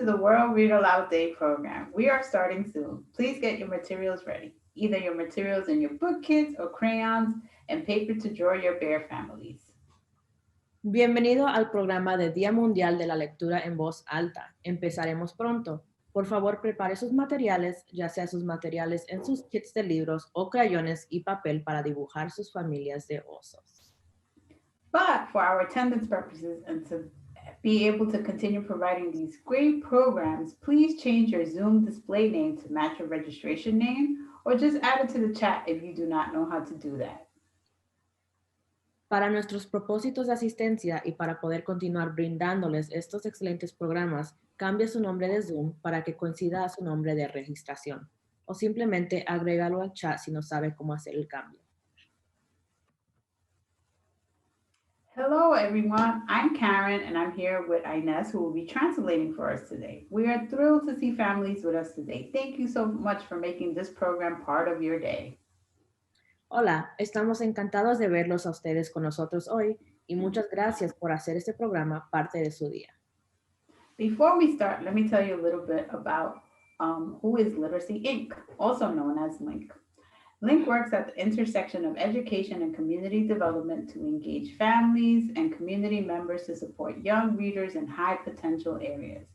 to the World Read Aloud Day program. We are starting soon. Please get your materials ready, either your materials in your book kits or crayons and paper to draw your bear families. Bienvenido al programa de Día Mundial de la Lectura en Voz Alta. Empezaremos pronto. Por favor, prepare sus materiales, ya sea sus materiales en sus kits de libros o crayones y papel para dibujar sus familias de osos. But for our attendance purposes and to be able to continue providing these great programs, please change your Zoom display name to match your registration name or just add it to the chat if you do not know how to do that. Para nuestros propósitos de asistencia y para poder continuar brindándoles estos excelentes programas, cambie su nombre de Zoom para que coincida a su nombre de registración o simplemente agrégalo al chat si no sabe cómo hacer el cambio. Hello, everyone. I'm Karen, and I'm here with Inez, who will be translating for us today. We are thrilled to see families with us today. Thank you so much for making this program part of your day. Hola, estamos encantados de verlos a ustedes con nosotros hoy y muchas gracias por hacer este programa parte de su día. Before we start, let me tell you a little bit about who is Literacy Inc., also known as LINC. LINC works at the intersection of education and community development to engage families and community members to support young readers in high potential areas.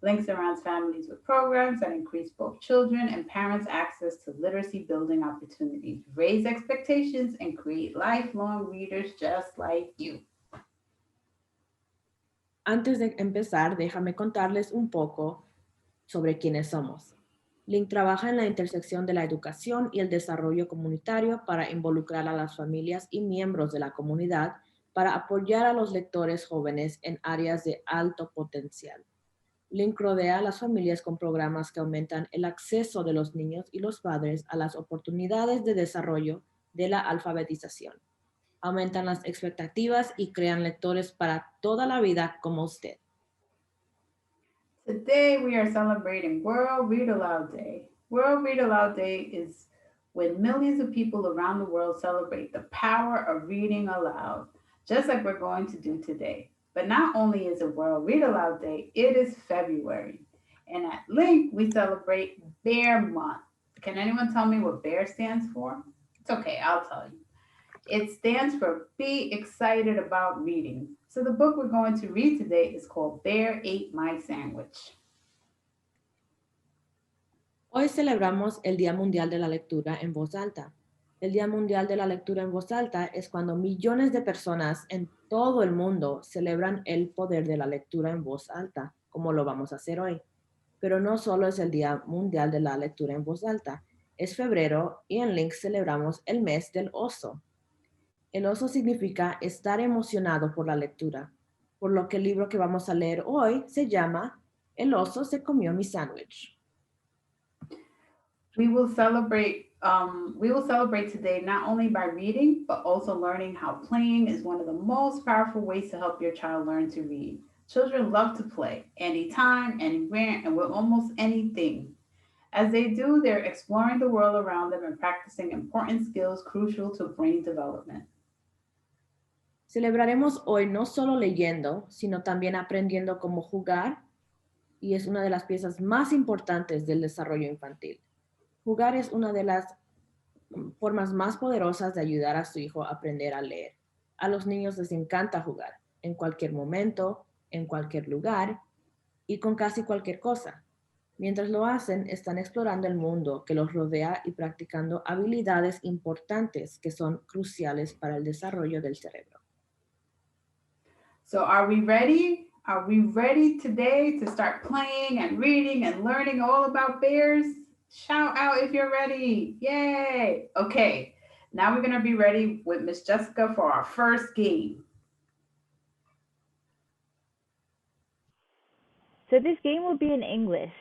LINC surrounds families with programs that increase both children and parents' access to literacy building opportunities, raise expectations, and create lifelong readers just like you. Antes de empezar, déjame contarles un poco sobre quiénes somos. LINC trabaja en la intersección de la educación y el desarrollo comunitario para involucrar a las familias y miembros de la comunidad para apoyar a los lectores jóvenes en áreas de alto potencial. LINC rodea a las familias con programas que aumentan el acceso de los niños y los padres a las oportunidades de desarrollo de la alfabetización. Aumentan las expectativas y crean lectores para toda la vida como usted. Today we are celebrating World Read Aloud Day. World Read Aloud Day is when millions of people around the world celebrate the power of reading aloud, just like we're going to do today. But not only is it World Read Aloud Day, it is February. And at LINC, we celebrate Bear Month. Can anyone tell me what BEAR stands for? It's okay, I'll tell you. It stands for Be Excited About Reading. So the book we're going to read today is called Bear Ate My Sandwich. Hoy celebramos el Día Mundial de la Lectura en Voz Alta. El Día Mundial de la Lectura en Voz Alta es cuando millones de personas en todo el mundo celebran el poder de la lectura en voz alta, como lo vamos a hacer hoy. Pero no solo es el Día Mundial de la Lectura en Voz Alta, es febrero y en LINC celebramos el mes del oso. El oso significa estar emocionado por la lectura, por lo que el libro que vamos a leer hoy se llama El oso se comió mi sándwich. We will celebrate today not only by reading, but also learning how playing is one of the most powerful ways to help your child learn to read. Children love to play anytime, anywhere, and with almost anything. As they do, they're exploring the world around them and practicing important skills crucial to brain development. Celebraremos hoy no solo leyendo, sino también aprendiendo cómo jugar, y es una de las piezas más importantes del desarrollo infantil. Jugar es una de las formas más poderosas de ayudar a su hijo a aprender a leer. A los niños les encanta jugar, en cualquier momento, en cualquier lugar y con casi cualquier cosa. Mientras lo hacen, están explorando el mundo que los rodea y practicando habilidades importantes que son cruciales para el desarrollo del cerebro. So, are we ready? Are we ready today to start playing and reading and learning all about bears? Shout out if you're ready. Yay. Okay, now we're going to be ready with Miss Jessica for our first game. So this game will be in English.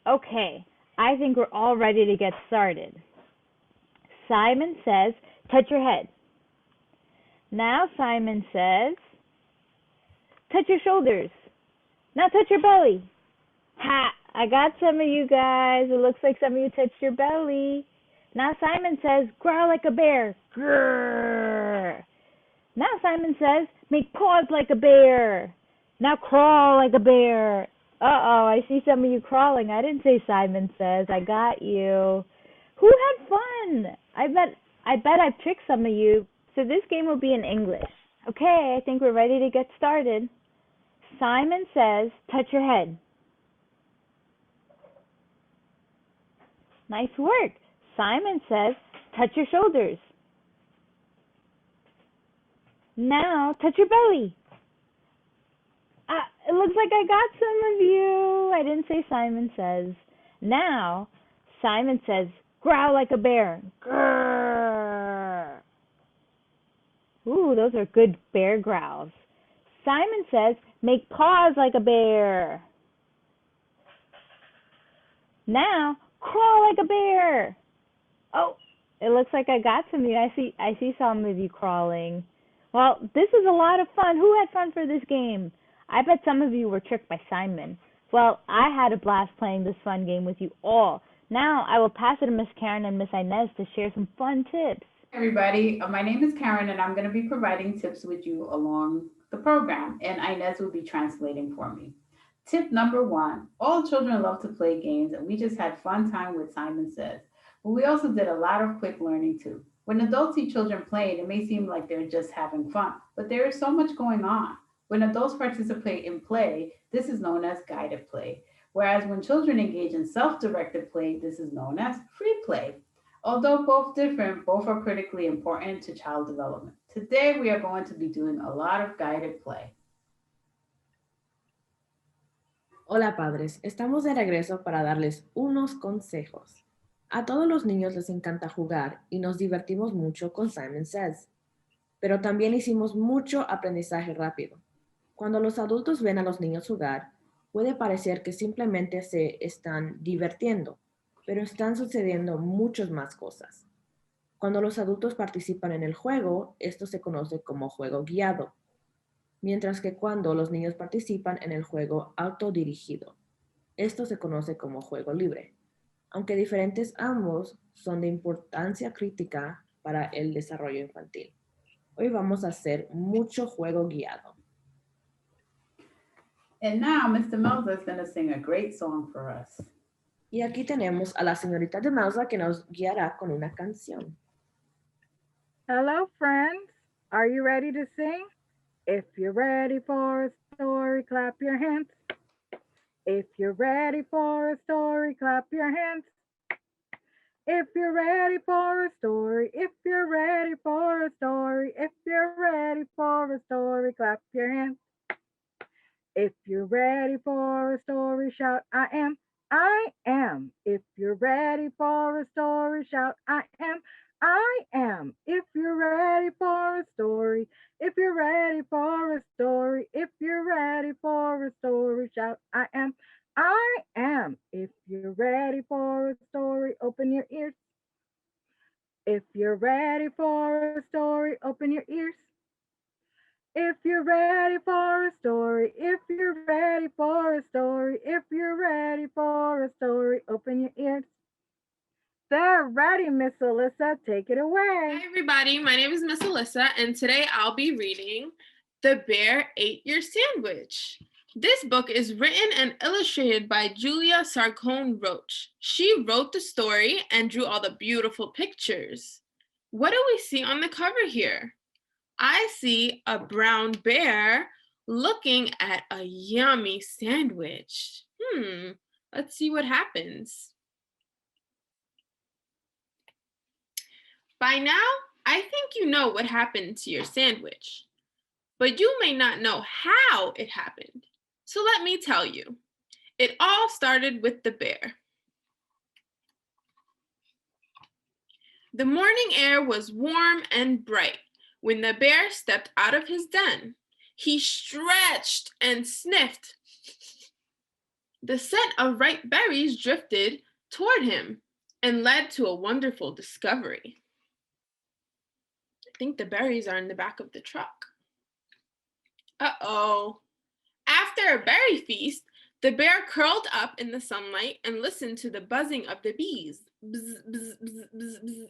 Okay, I think we're all ready to get started. Simon says, touch your head. Now Simon says, touch your shoulders. Now touch your belly. Ha! I got some of you guys. It looks like some of you touched your belly. Now Simon says, growl like a bear. Grrr. Now Simon says, make paws like a bear. Now crawl like a bear. Uh-oh, I see some of you crawling. I didn't say Simon Says. I got you. Who had fun? I bet I've tricked some of you. So this game will be in English. Okay, I think we're ready to get started. Simon Says, touch your head. Nice work. Simon Says, touch your shoulders. Now, touch your belly. It looks like I got some of you. I didn't say Simon Says. Now, Simon Says, growl like a bear. Grrr. Ooh, those are good bear growls. Simon Says, make paws like a bear. Now, crawl like a bear. Oh, it looks like I got some of you. I see some of you crawling. Well, this is a lot of fun. Who had fun for this game? I bet some of you were tricked by Simon. Well, I had a blast playing this fun game with you all. Now I will pass it to Miss Karen and Miss Inez to share some fun tips. Everybody, my name is Karen, and I'm going to be providing tips with you along the program, and Inez will be translating for me. Tip number one: all children love to play games, and we just had fun time with Simon Says. But we also did a lot of quick learning too. When adults see children playing, it may seem like they're just having fun, but there is so much going on. When adults participate in play, this is known as guided play. Whereas when children engage in self directed play, this is known as free play. Although both different, both are critically important to child development. Today we are going to be doing a lot of guided play. Hola padres, estamos de regreso para darles unos consejos. A todos los niños les encanta jugar y nos divertimos mucho con Simon Says, pero también hicimos mucho aprendizaje rápido. Cuando los adultos ven a los niños jugar, puede parecer que simplemente se están divirtiendo, pero están sucediendo muchas más cosas. Cuando los adultos participan en el juego, esto se conoce como juego guiado, mientras que cuando los niños participan en el juego autodirigido, esto se conoce como juego libre. Aunque diferentes, ambos son de importancia crítica para el desarrollo infantil. Hoy vamos a hacer mucho juego guiado. And now Mr. Melza is going to sing a great song for us. Y aquí tenemos a la señorita de Melza que nos guiará con una canción. Hello, friends. Are you ready to sing? If you're ready for a story, clap your hands. If you're ready for a story, clap your hands. If you're ready for a story, if you're ready for a story, if you're ready for a story, clap your hands. If you're ready for a story, shout, I am. I am. If you're ready for a story, shout, I am. I am. If you're ready for a story, if you're ready for a story, if you're ready for a story, shout, I am. I am. If you're ready for a story, open your ears. If you're ready for a story, open your ears. If you're ready for a story, if you're ready for a story, if you're ready for a story, open your ears. They're ready, Miss Alyssa. Take it away. Hi, everybody. My name is Miss Alyssa, and today I'll be reading The Bear Ate Your Sandwich. This book is written and illustrated by Julia Sarcone Roach. She wrote the story and drew all the beautiful pictures. What do we see on the cover here? I see a brown bear looking at a yummy sandwich. Let's see what happens. By now, I think you know what happened to your sandwich, but you may not know how it happened. So let me tell you. It all started with the bear. The morning air was warm and bright when the bear stepped out of his den. He stretched and sniffed. The scent of ripe berries drifted toward him and led to a wonderful discovery. I think the berries are in the back of the truck. Uh-oh. After a berry feast, the bear curled up in the sunlight and listened to the buzzing of the bees. Bzz, bzz, bzz, bzz, bzz.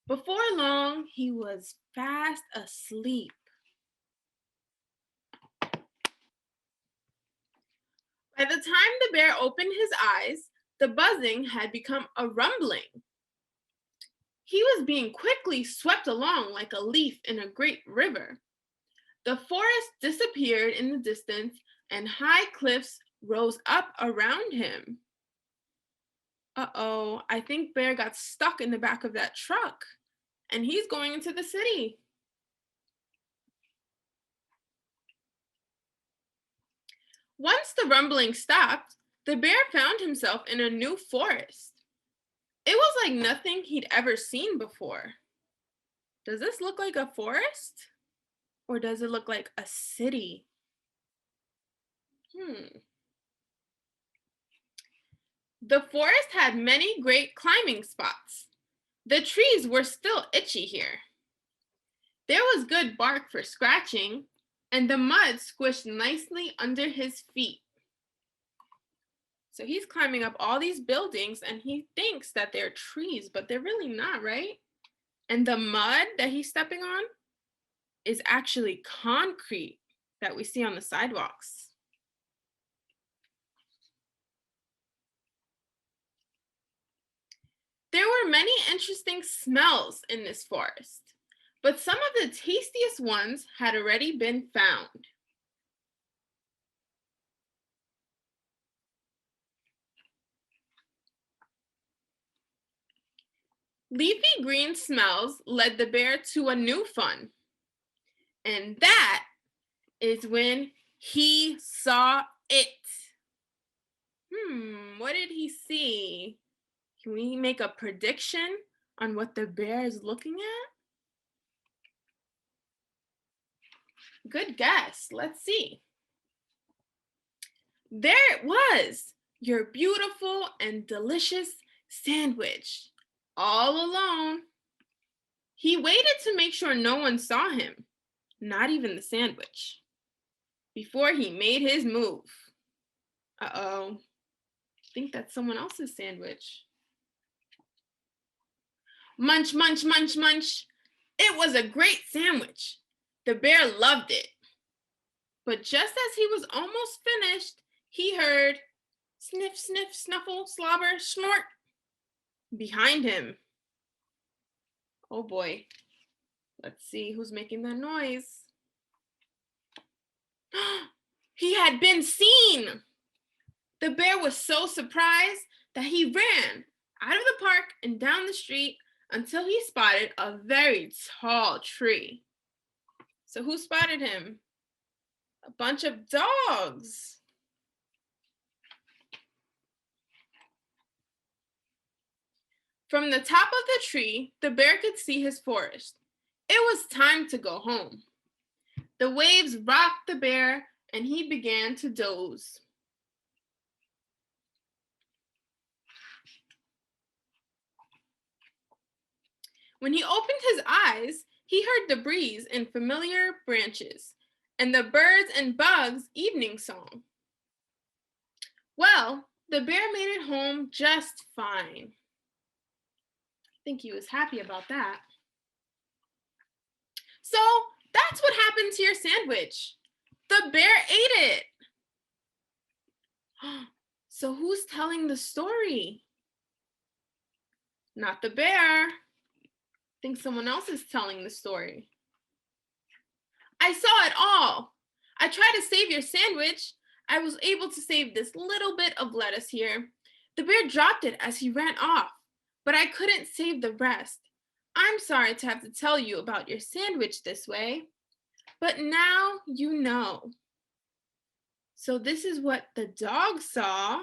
Before long, he was fast asleep. By the time the bear opened his eyes, the buzzing had become a rumbling. He was being quickly swept along like a leaf in a great river. The forest disappeared in the distance, and high cliffs rose up around him. Uh-oh, I think Bear got stuck in the back of that truck, and he's going into the city. Once the rumbling stopped, the bear found himself in a new forest. It was like nothing he'd ever seen before. Does this look like a forest? Or does it look like a city? The forest had many great climbing spots. The trees were still itchy here. There was good bark for scratching, and the mud squished nicely under his feet. So he's climbing up all these buildings and he thinks that they're trees, but they're really not, right? And the mud that he's stepping on is actually concrete that we see on the sidewalks. There were many interesting smells in this forest, but some of the tastiest ones had already been found. Leafy green smells led the bear to a new fun, and that is when he saw it. What did he see? Can we make a prediction on what the bear is looking at? Good guess. Let's see. There it was, your beautiful and delicious sandwich, all alone. He waited to make sure no one saw him, not even the sandwich, before he made his move. Uh-oh, I think that's someone else's sandwich. Munch, munch, munch, munch. It was a great sandwich. The bear loved it. But just as he was almost finished, he heard sniff, sniff, snuffle, slobber, snort behind him. Oh boy. Let's see who's making that noise. He had been seen. The bear was so surprised that he ran out of the park and down the street until he spotted a very tall tree. So who spotted him? A bunch of dogs. From the top of the tree, the bear could see his forest. It was time to go home. The waves rocked the bear and he began to doze. When he opened his eyes, he heard the breeze in familiar branches and the birds and bugs' evening song. Well, the bear made it home just fine. I think he was happy about that. So that's what happened to your sandwich. The bear ate it. So who's telling the story? Not the bear. I think someone else is telling the story. I saw it all. I tried to save your sandwich. I was able to save this little bit of lettuce here. The bear dropped it as he ran off, but I couldn't save the rest. I'm sorry to have to tell you about your sandwich this way, but now you know. So this is what the dog saw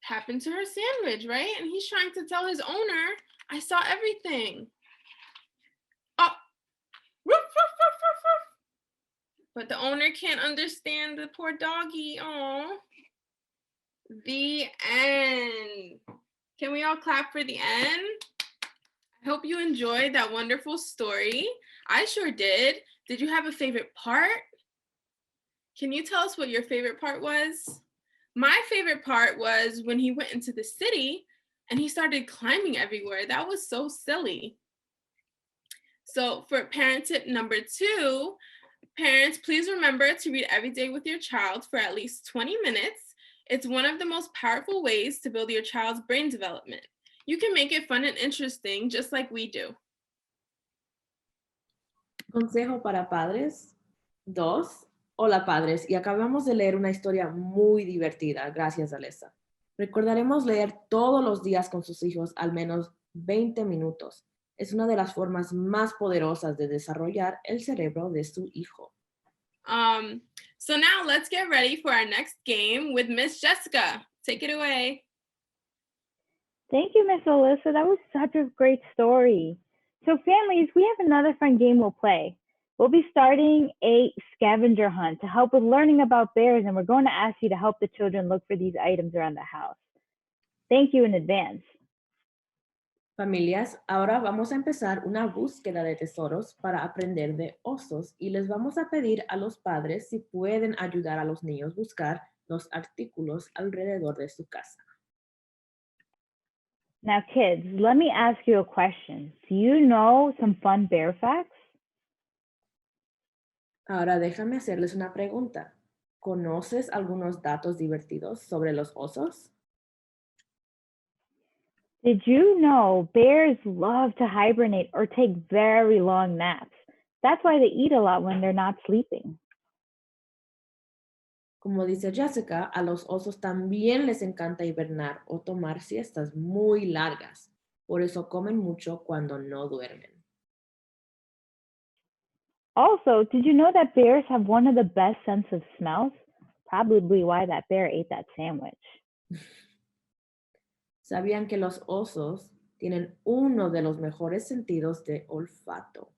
happen to her sandwich, right? And he's trying to tell his owner, I saw everything. Oh, woof, woof, woof, woof, woof. But the owner can't understand the poor doggy. Oh, the end. Can we all clap for the end? I hope you enjoyed that wonderful story. I sure did. Did you have a favorite part? Can you tell us what your favorite part was? My favorite part was when he went into the city and he started climbing everywhere. That was so silly. So for parent tip number 2, Parents, please remember to read every day with your child for at least 20 minutes. It's one of the most powerful ways to build your child's brain development. You can make it fun and interesting just like we do. Consejo para padres 2. Hola padres, y acabamos de leer una historia muy divertida, gracias Alessa. Recordaremos leer todos los días con sus hijos al menos 20 minutos. Es una de las formas más poderosas de desarrollar el cerebro de su hijo. So now let's get ready for our next game with Miss Jessica. Take it away. Thank you, Miss Alyssa. That was such a great story. So families, we have another fun game we'll play. We'll be starting a scavenger hunt to help with learning about bears, and we're going to ask you to help the children look for these items around the house. Thank you in advance. Familias, ahora vamos a empezar una búsqueda de tesoros para aprender de osos y les vamos a pedir a los padres si pueden ayudar a los niños a buscar los artículos alrededor de su casa. Now, kids, let me ask you a question. Do you know some fun bear facts? Ahora déjame hacerles una pregunta. ¿Conoces algunos datos divertidos sobre los osos? Did you know bears love to hibernate or take very long naps? That's why they eat a lot when they're not sleeping. Como dice Jessica, a los osos también les encanta hibernar o tomar siestas muy largas. Por eso comen mucho cuando no duermen. Also, did you know that bears have one of the best sense of smells? Probably why that bear ate that sandwich. ¿Sabían que los osos tienen uno de los mejores sentidos de olfato?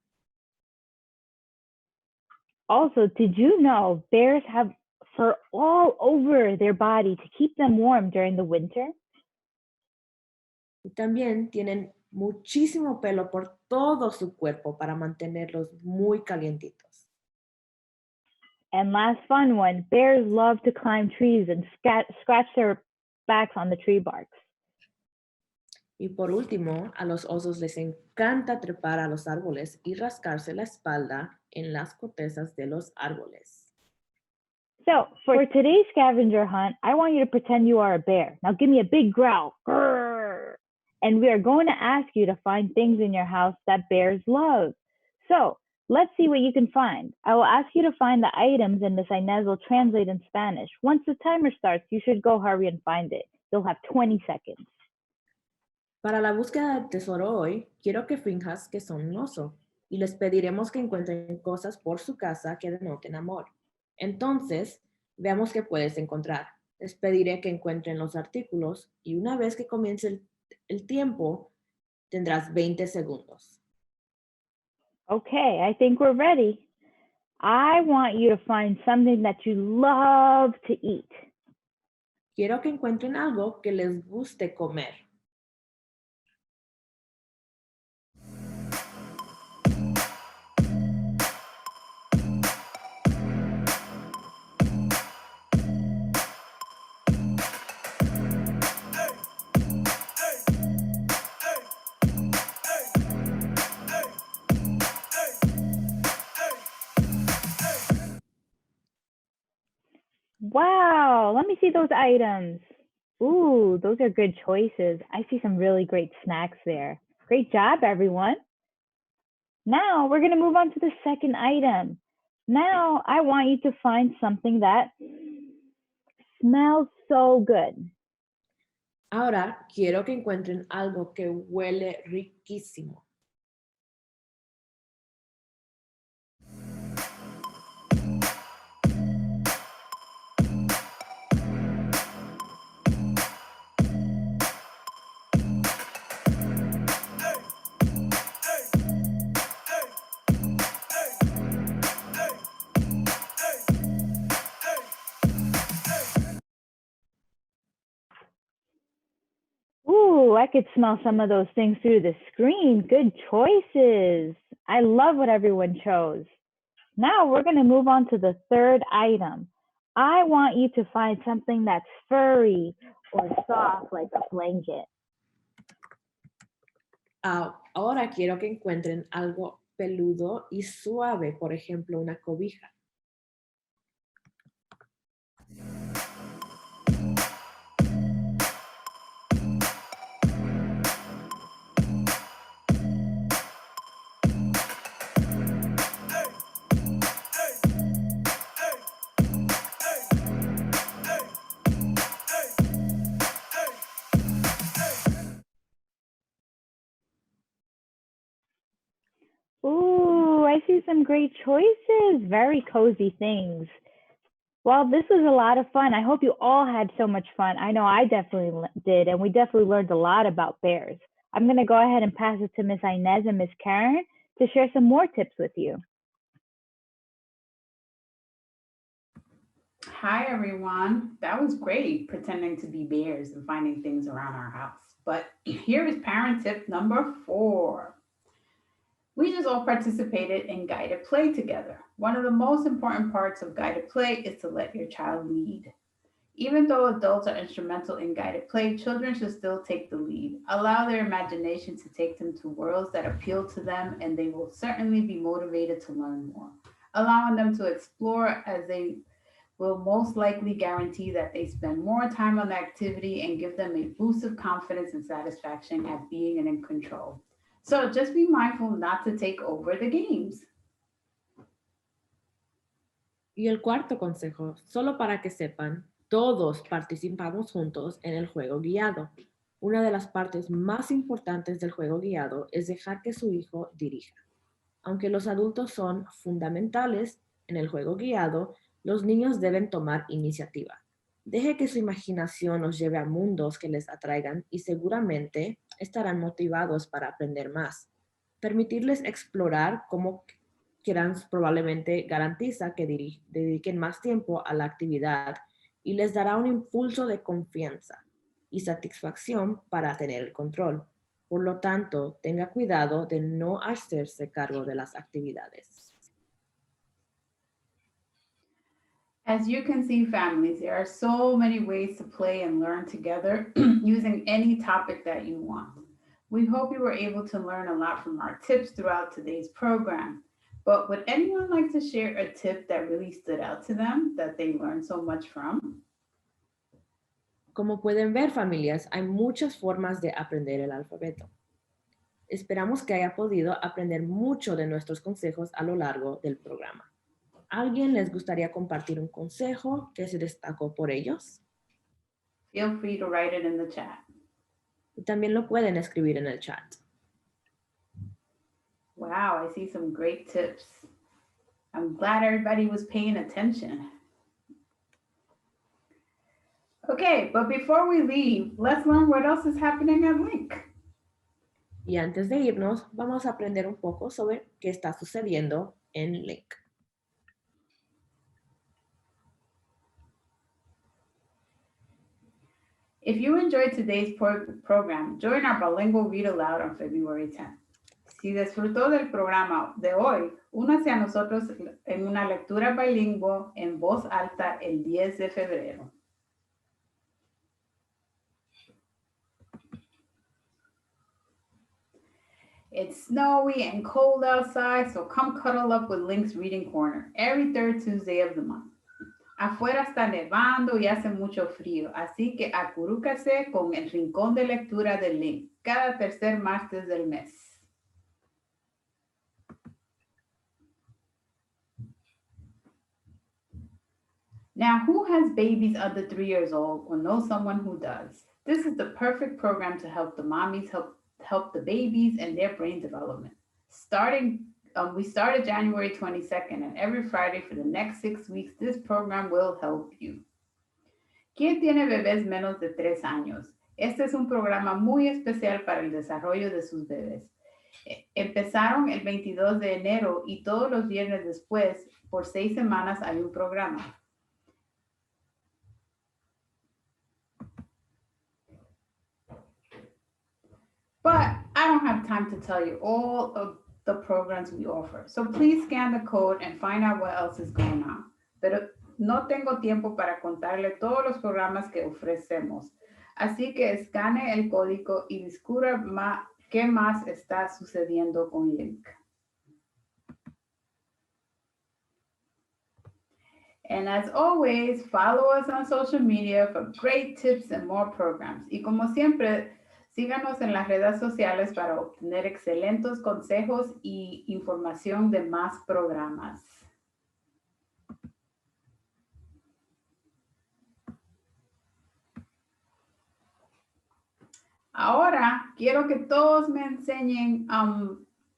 Also, did you know bears have fur all over their body to keep them warm during the winter? Y también tienen muchísimo pelo por todo su cuerpo para mantenerlos muy calientitos. And last fun one, bears love to climb trees and scratch their backs on the tree barks. Y por último, a los osos les encanta trepar a los árboles y rascarse la espalda en las cortezas de los árboles. So, for today's scavenger hunt, I want you to pretend you are a bear. Now give me a big growl. Grrr. And we are going to ask you to find things in your house that bears love. So, let's see what you can find. I will ask you to find the items and Miss Inez will translate in Spanish. Once the timer starts, you should go hurry and find it. You'll have 20 seconds. Para la búsqueda del tesoro hoy, quiero que finjas que son un oso y les pediremos que encuentren cosas por su casa que denoten amor. Entonces, veamos qué puedes encontrar. Les pediré que encuentren los artículos y una vez que comience el tiempo, tendrás 20 segundos. Okay, I think we're ready. I want you to find something that you love to eat. Quiero que encuentren algo que les guste comer. Wow, let me see those items. Ooh, those are good choices. I see some really great snacks there. Great job, everyone. Now we're going to move on to the second item. Now I want you to find something that smells so good. Ahora quiero que encuentren algo que huele riquísimo. Ooh, I could smell some of those things through the screen. Good choices. I love what everyone chose. Now we're going to move on to the third item. I want you to find something that's furry or soft like a blanket. Ahora quiero que encuentren algo peludo y suave, por ejemplo, una cobija. see some great choices. Very cozy things. Well, this was a lot of fun. I hope you all had so much fun. I know I definitely did, and we definitely learned a lot about bears. I'm going to go ahead and pass it to Miss Inez and Miss Karen to share some more tips with you. Hi, everyone. That was great, pretending to be bears and finding things around our house. But here is parent tip number 4. We just all participated in guided play together. One of the most important parts of guided play is to let your child lead. Even though adults are instrumental in guided play, children should still take the lead. Allow their imagination to take them to worlds that appeal to them, and they will certainly be motivated to learn more. Allowing them to explore as they will most likely guarantee that they spend more time on the activity and give them a boost of confidence and satisfaction at being in control. So just be mindful not to take over the games. Y el cuarto consejo, solo para que sepan, todos participamos juntos en el juego guiado. Una de las partes más importantes del juego guiado es dejar que su hijo dirija. Aunque los adultos son fundamentales en el juego guiado, los niños deben tomar iniciativa. Deje que su imaginación los lleve a mundos que les atraigan y seguramente estarán motivados para aprender más. Permitirles explorar como quieran probablemente garantiza que dediquen más tiempo a la actividad y les dará un impulso de confianza y satisfacción para tener el control. Por lo tanto, tenga cuidado de no hacerse cargo de las actividades. As you can see, families, there are so many ways to play and learn together using any topic that you want. We hope you were able to learn a lot from our tips throughout today's program. But would anyone like to share a tip that really stood out to them that they learned so much from? Como pueden ver, familias, hay muchas formas de aprender el alfabeto. Esperamos que haya podido aprender mucho de nuestros consejos a lo largo del programa. ¿Alguien les gustaría compartir un consejo que se destacó por ellos? Feel free to write it in the chat. Y también lo pueden escribir en el chat. Wow, I see some great tips. I'm glad everybody was paying attention. Okay, but before we leave, let's learn what else is happening at LINC. Y antes de irnos, vamos a aprender un poco sobre qué está sucediendo en LINC. If you enjoyed today's program, join our bilingual read aloud on February 10th. Si disfrutó del programa de hoy, únase a nosotros en una lectura bilingüe en voz alta el 10 de febrero. It's snowy and cold outside, so come cuddle up with LINC's Reading Corner every third Tuesday of the month. Afuera está nevando y hace mucho frío, así que acurrúcase con el rincón de lectura de LINC cada tercer martes del mes. Now, who has babies under 3 years old or knows someone who does? This is the perfect program to help the mommies help the babies and their brain development. We started January 22nd, and every Friday for the next 6 weeks, this program will help you. ¿Quién tiene bebés menos de 3 años? Este es un programa muy especial para el desarrollo de sus bebés. Empezaron el 22 de enero y todos los viernes después, por 6 semanas, hay un programa. But I don't have time to tell you all of the programs we offer. So please scan the code and find out what else is going on. Pero no tengo tiempo para contarle todos los programas que ofrecemos. Así que escane el código y descubra qué más está sucediendo con LINC. And as always, follow us on social media for great tips and more programs. Y como siempre, síganos en las redes sociales para obtener excelentes consejos y información de más programas. Ahora quiero que todos me enseñen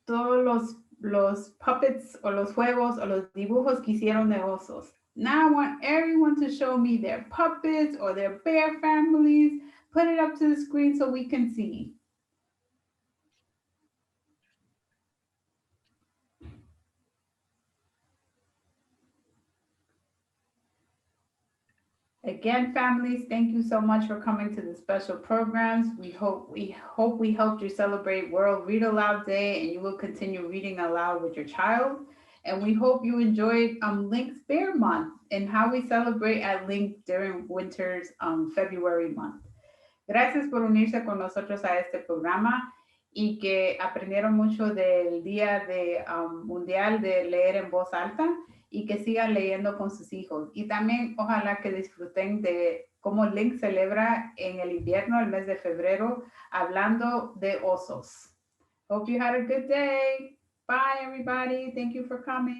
todos los los puppets o los juegos o los dibujos que hicieron de osos. Now I want everyone to show me their puppets or their bear families. Put it up to the screen so we can see. Again, families, thank you so much for coming to the special programs. We hope we helped you celebrate World Read Aloud Day, and you will continue reading aloud with your child. And we hope you enjoyed LINC's Bear Month and how we celebrate at LINC during winter's February month. Gracias por unirse con nosotros a este programa y que aprendieron mucho del Día Mundial de Leer en Voz Alta y que sigan leyendo con sus hijos. Y también ojalá que disfruten de cómo LINC celebra en el invierno, el mes de febrero, hablando de osos. Hope you had a good day. Bye, everybody. Thank you for coming.